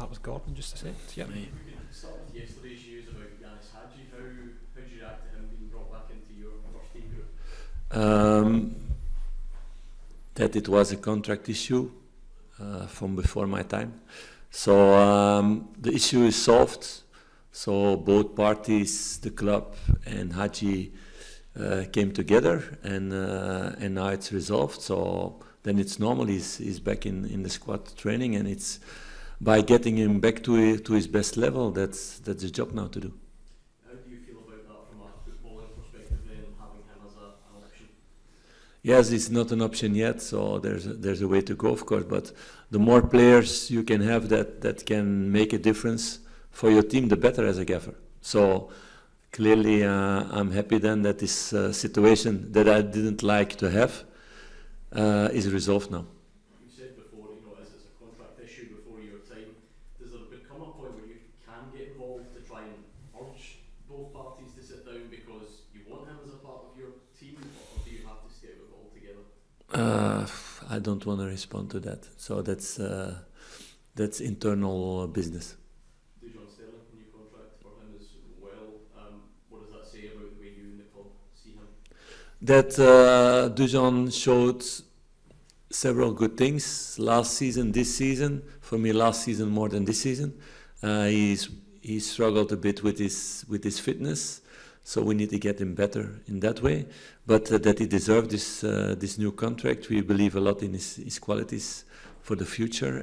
start with Gordon just a second. Yeah. We could start with yesterday's news about Ianis Hagi. How did you react to him being brought back into your first team group? That it was a contract issue from before my time. So the issue is solved. So both parties, the club and Hagi, came together, and now it's resolved. So then it's normal. He's back in the squad training, and it's by getting him back to his best level. That's the job now to do. How do you feel about that from a footballing perspective, then, having him as an option? Yes, it's not an option yet, so there's a way to go, of course. But the more players you can have that can make a difference for your team, the better as a gaffer. So clearly, I'm happy then that this situation that I didn't like to have is resolved now. You said before, as it's a contract issue before your time, does there become a point where you can get involved to try and urge both parties to sit down because you want him as a part of your team, or do you have to stay with it altogether? I don't want to respond to that. So that's internal business. Dujon Sterling, new contract for him as well. What does that say about the way you and the club see him? That Dujon showed several good things last season, this season. For me, last season more than this season. He struggled a bit with his fitness, so we need to get him better in that way. But that he deserved this new contract. We believe a lot in his qualities for the future,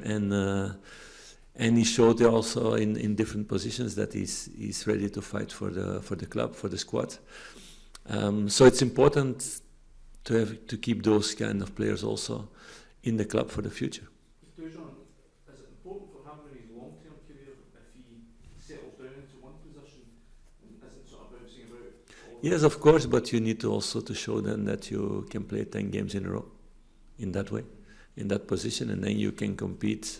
and he showed also in different positions that he's ready to fight for the club, for the squad. So it's important to keep those kind of players also in the club for the future. Dujon, is it important for him in his long-term career if he settles down into one position and isn't sort of bouncing about? Yes, of course, but you need to also to show them that you can play 10 games in a row in that way, in that position, and then you can compete.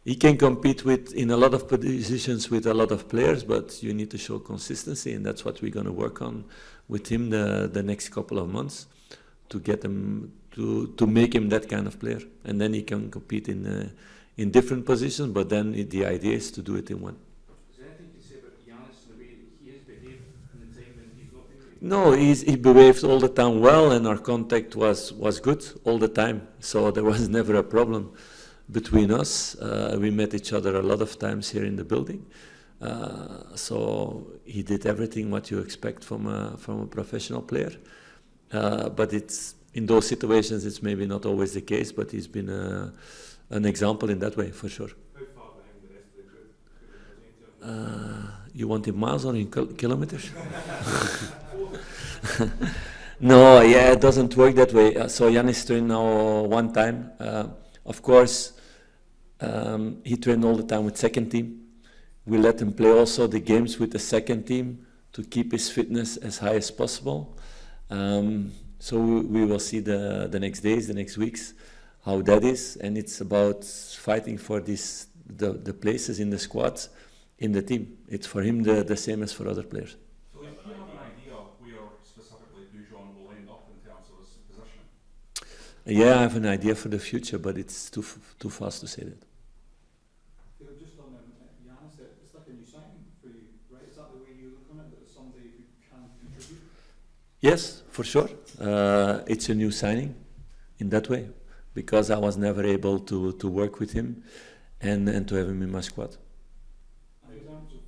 He can compete in a lot of positions with a lot of players, but you need to show consistency, and that's what we're going to work on with him the next couple of months to get him to make him that kind of player, and then he can compete in different positions. But then the idea is to do it in one. Is there anything to say about Ianis and the way he has behaved in the time when he's not been great? No, he behaved all the time well, and our contact was good all the time, so there was never a problem between us. We met each other a lot of times here in the building, so he did everything what you expect from a professional player. But it's in those situations it's maybe not always the case, but he's been an example in that way for sure. How far behind the rest of the group? You want in miles or in kilometers? No, yeah, it doesn't work that way. So Ianis trained now one time. Of course, he trained all the time with second team. We let him play also the games with the second team to keep his fitness as high as possible. So we will see the next days, the next weeks, how that is. And it's about fighting for the places in the squad, in the team. It's for him the same as for other players. So do you have an idea where specifically Dujon will end up in terms of his position? Yeah, I have an idea for the future, but it's too fast to say that. Just on Ianis, it's like a new signing for you, right? Is that the way you look on it, that it's somebody who can contribute? Yes, for sure. It's a new signing in that way, because I was never able to work with him and to have him in my squad. And in terms of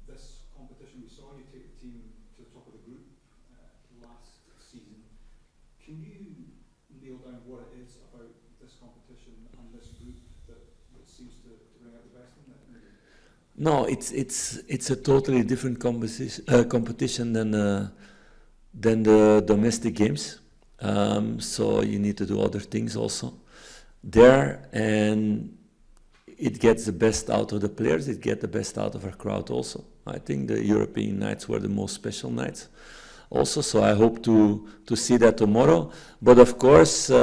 this competition, we saw you take the team to the top of the group last season. Can you nail down what it is about this competition and this group that seems to bring out the best in it? No, it's a totally different competition than the domestic games. So you need to do other things also there, and it gets the best out of the players. It gets the best out of our crowd also. I think the European nights were the most special nights also, so I hope to see that tomorrow. But of course, we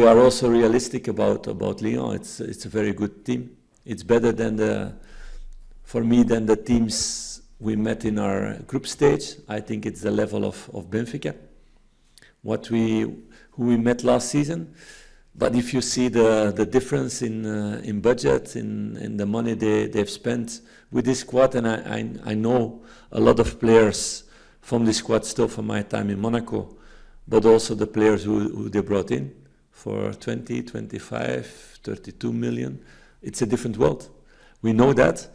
are also realistic about Lyon. It's a very good team. It's better for me than the teams we met in our group stage. I think it's the level of Benfica, who we met last season. But if you see the difference in budget, in the money they've spent with this squad, and I know a lot of players from this squad still from my time in Monaco, but also the players who they brought in for 20, 25, 32 million. It's a different world. We know that,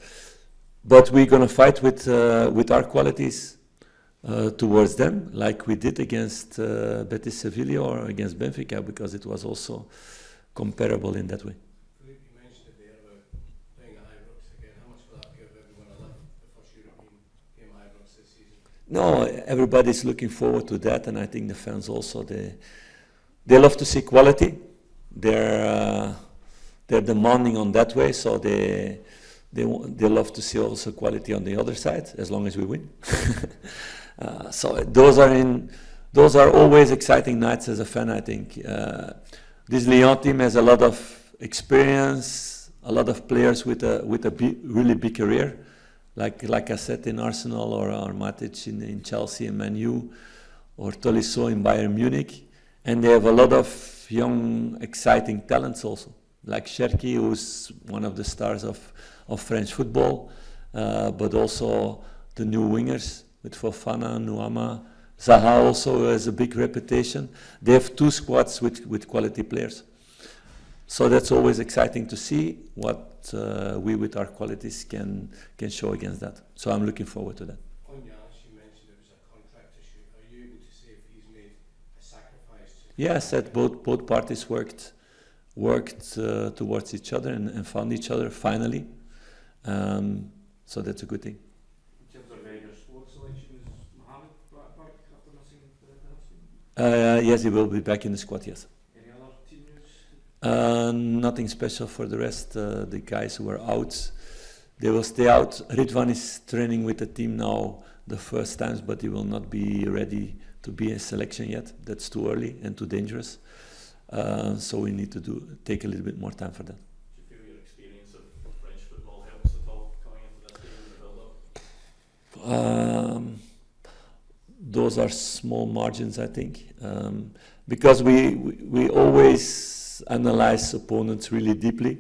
but we're going to fight with our qualities towards them, like we did against Betis Sevilla or against Benfica, because it was also comparable in that way. Philippe, you mentioned it there about playing at Ibrox again. How much will that give everyone a lift, the first European game at Ibrox this season? No, everybody's looking forward to that, and I think the fans also, they love to see quality. They're demanding on that way, so they love to see also quality on the other side, as long as we win. So those are always exciting nights as a fan, I think. This Lyon team has a lot of experience, a lot of players with a really big career, like I said, in Arsenal, or Matic in Chelsea and Man U, or Tolisso in Bayern Munich, and they have a lot of young, exciting talents also, like Cherki, who's one of the stars of French football, but also the new wingers with Fofana, Nuama, Zaha also has a big reputation. They have two squads with quality players. So that's always exciting to see what we with our qualities can show against that. So I'm looking forward to that. On Ianis, you mentioned it was a contract issue. Are you able to say if he's made a sacrifice to... Yeah, I said both parties worked towards each other and found each other finally. So that's a good thing. In terms of your squad selection, is Mohamed back after missing the half season? Yes, he will be back in the squad, yes. Any other team news? Nothing special for the rest. The guys who are out, they will stay out. Ridvan is training with the team now the first times, but he will not be ready to be in selection yet. That's too early and too dangerous. So we need to take a little bit more time for that. Do you feel your experience of French football helps at all coming into this game in the build-up? Those are small margins, I think, because we always analyze opponents really deeply.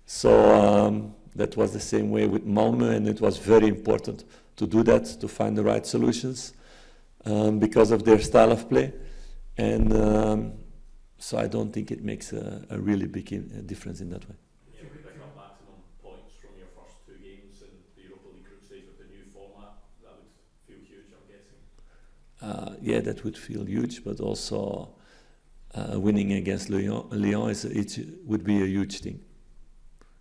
So that was the same way with Malmö, and it was very important to do that, to find the right solutions because of their style of play. And so I don't think it makes a really big difference in that way. Yeah, we pick up maximum points from your first two games in the Europa League group stage with the new format. That would feel huge, I'm guessing. Yeah, that would feel huge, but also winning against Lyon would be a huge thing.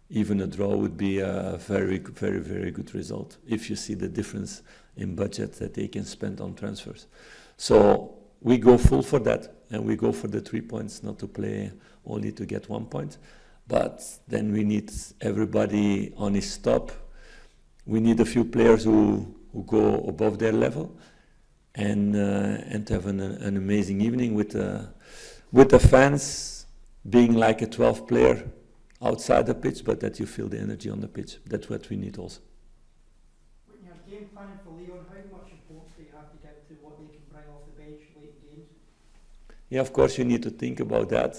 Even a draw would be a very, very, very good result if you see the difference in budget that they can spend on transfers. So we go full for that, and we go for the 3 points, not to play only to get 1 point. But then we need everybody on his top. We need a few players who go above their level, and to have an amazing evening with the fans being like a 12th player outside the pitch, but that you feel the energy on the pitch. That's what we need also. When you're game planning for Lyon, how much importance do you have to give to what they can bring off the bench late in games? Yeah, of course you need to think about that,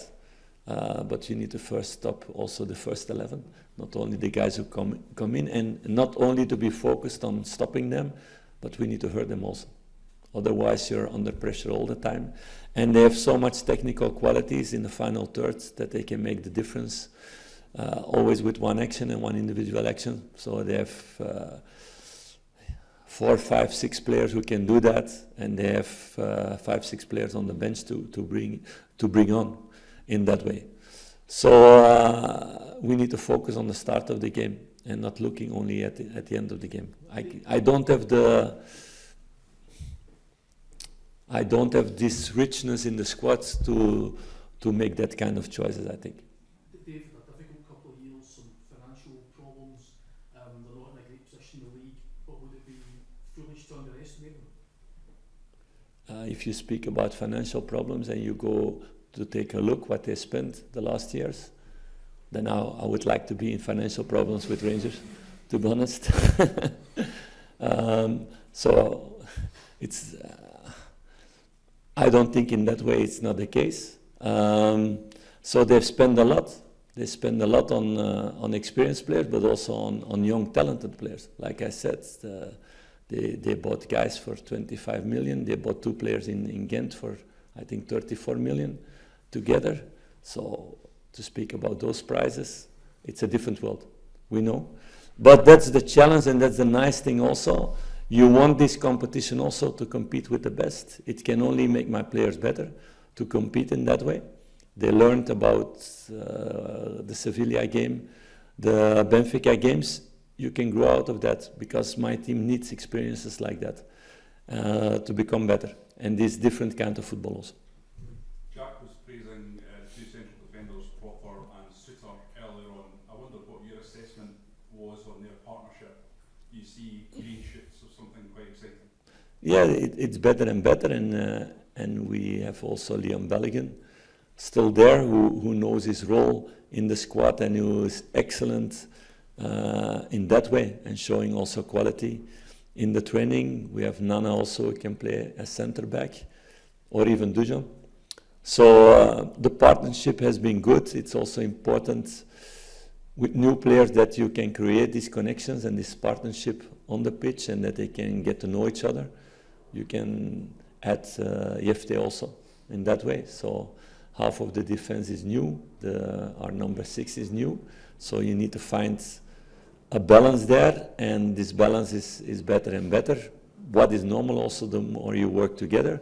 but you need to first stop also the first 11, not only the guys who come in, and not only to be focused on stopping them, but we need to hurt them also. Otherwise you're under pressure all the time. And they have so much technical qualities in the final third that they can make the difference, always with one action and one individual action. So they have 4, 5, 6 players who can do that, and they have 5, 6 players on the bench to bring on in that way. So we need to focus on the start of the game and not looking only at the end of the game. I don't have this richness in the squads to make that kind of choices, I think. They've had a difficult couple of years, some financial problems, they're not in a great position in the league, but would it be foolish to underestimate them? If you speak about financial problems and you go to take a look what they spent the last years, then I would like to be in financial problems with Rangers, to be honest. So it's... I don't think in that way it's not the case. So they've spent a lot. They spend a lot on experienced players, but also on young, talented players. Like I said, they bought guys for 25 million. They bought 2 players in Ghent for, I think, 34 million together. So to speak about those prices, it's a different world. We know. But that's the challenge, and that's the nice thing also. You want this competition also to compete with the best. It can only make my players better to compete in that way. They learned about the Sevilla game, the Benfica games. You can grow out of that because my team needs experiences like that to become better. And this different kind of football also. Jack was praising 2 central defenders, Proper and Suter, earlier on. I wonder what your assessment was on their partnership. You see green shoots of something quite exciting. Yeah, it's better and better, and we have also Leon Belligan still there, who knows his role in the squad and who is excellent in that way and showing also quality in the training. We have Nana also, who can play as centre back, or even Dujon. So the partnership has been good. It's also important with new players that you can create these connections and this partnership on the pitch, and that they can get to know each other. You can add Jefte also in that way. So half of the defense is new, our number 6 is new, so you need to find a balance there, and this balance is better and better. What is normal also, the more you work together,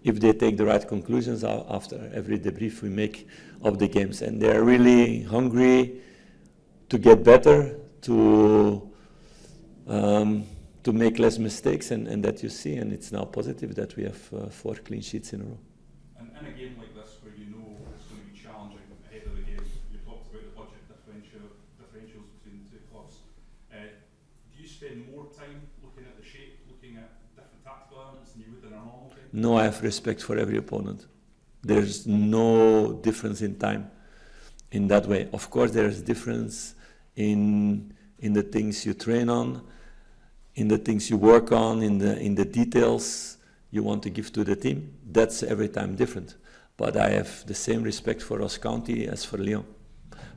if they take the right conclusions after every debrief we make of the games. And they're really hungry to get better, to make less mistakes, and that you see, and it's now positive that we have 4 clean sheets in a row. And in a game like this, where you know it's going to be challenging ahead of the game, you talked about the budget differentials between the 2 clubs. Do you spend more time looking at the shape, looking at different tactical elements than you would in a normal game? No, I have respect for every opponent. There's no difference in time in that way. Of course, there is difference in the things you train on, in the things you work on, in the details you want to give to the team. That's every time different. But I have the same respect for Ross County as for Lyon.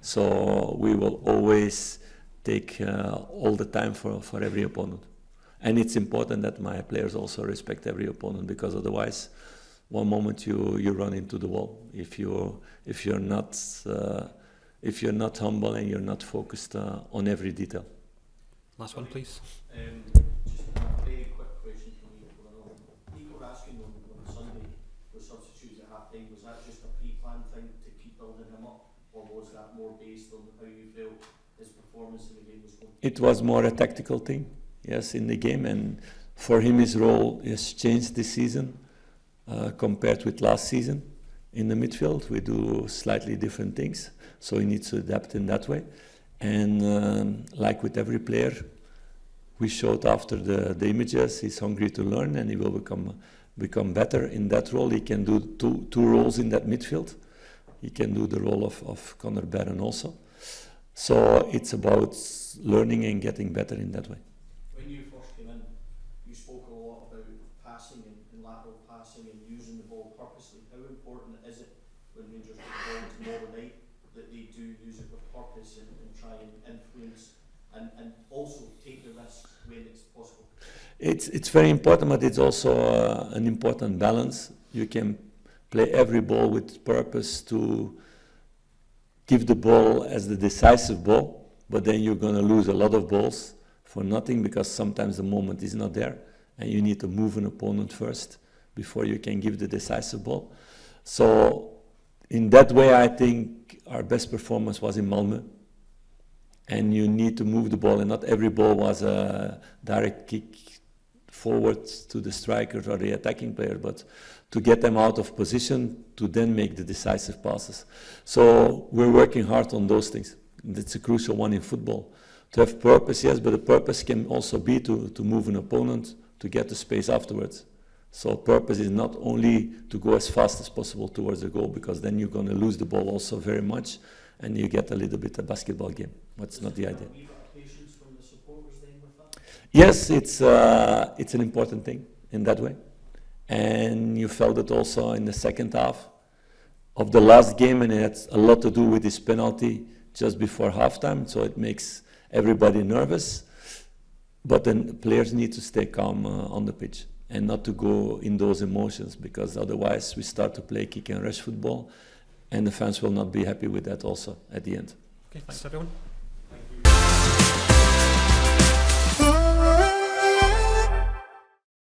So we will always take all the time for every opponent. And it's important that my players also respect every opponent, because otherwise, one moment you run into the wall if you're not humble and you're not focused on every detail. Last one, please. Just a very quick question from me. People were asking on Sunday with substitutes at half time, was that just a pre-planned thing to keep building him up, or was that more based on how you felt his performance in the game was going? It was more a tactical thing, yes, in the game, and for him his role has changed this season compared with last season. In the midfield we do slightly different things, so he needs to adapt in that way. And like with every player, we showed after the images, he's hungry to learn, and he will become better in that role. He can do two roles in that midfield. He can do the role of Conor Barron also. So it's about learning and getting better in that way. When you first came in, you spoke a lot about passing and lateral passing and using the ball purposely. How important is it when Rangers get the ball tomorrow night that they do use it with purpose and try and influence and also take the risks when it's possible? It's very important, but it's also an important balance. You can play every ball with purpose to give the ball as the decisive ball, but then you're going to lose a lot of balls for nothing, because sometimes the moment is not there and you need to move an opponent first before you can give the decisive ball. So in that way, I think our best performance was in Malmö. And you need to move the ball, and not every ball was a direct kick forward to the strikers or the attacking player, but to get them out of position to then make the decisive passes. So we're working hard on those things. That's a crucial one in football. To have purpose, yes, but the purpose can also be to move an opponent to get the space afterwards. So purpose is not only to go as fast as possible towards the goal, because then you're going to lose the ball also very much, and you get a little bit a basketball game. That's not the idea. Patience from the supporters then with that? Yes, it's an important thing in that way. And you felt it also in the second half. of the last game, and it had a lot to do with this penalty just before halftime, so it makes everybody nervous. But then players need to stay calm on the pitch and not to go in those emotions, because otherwise we start to play kick and rush football, and the fans will not be happy with that also at the end. Okay, thanks everyone.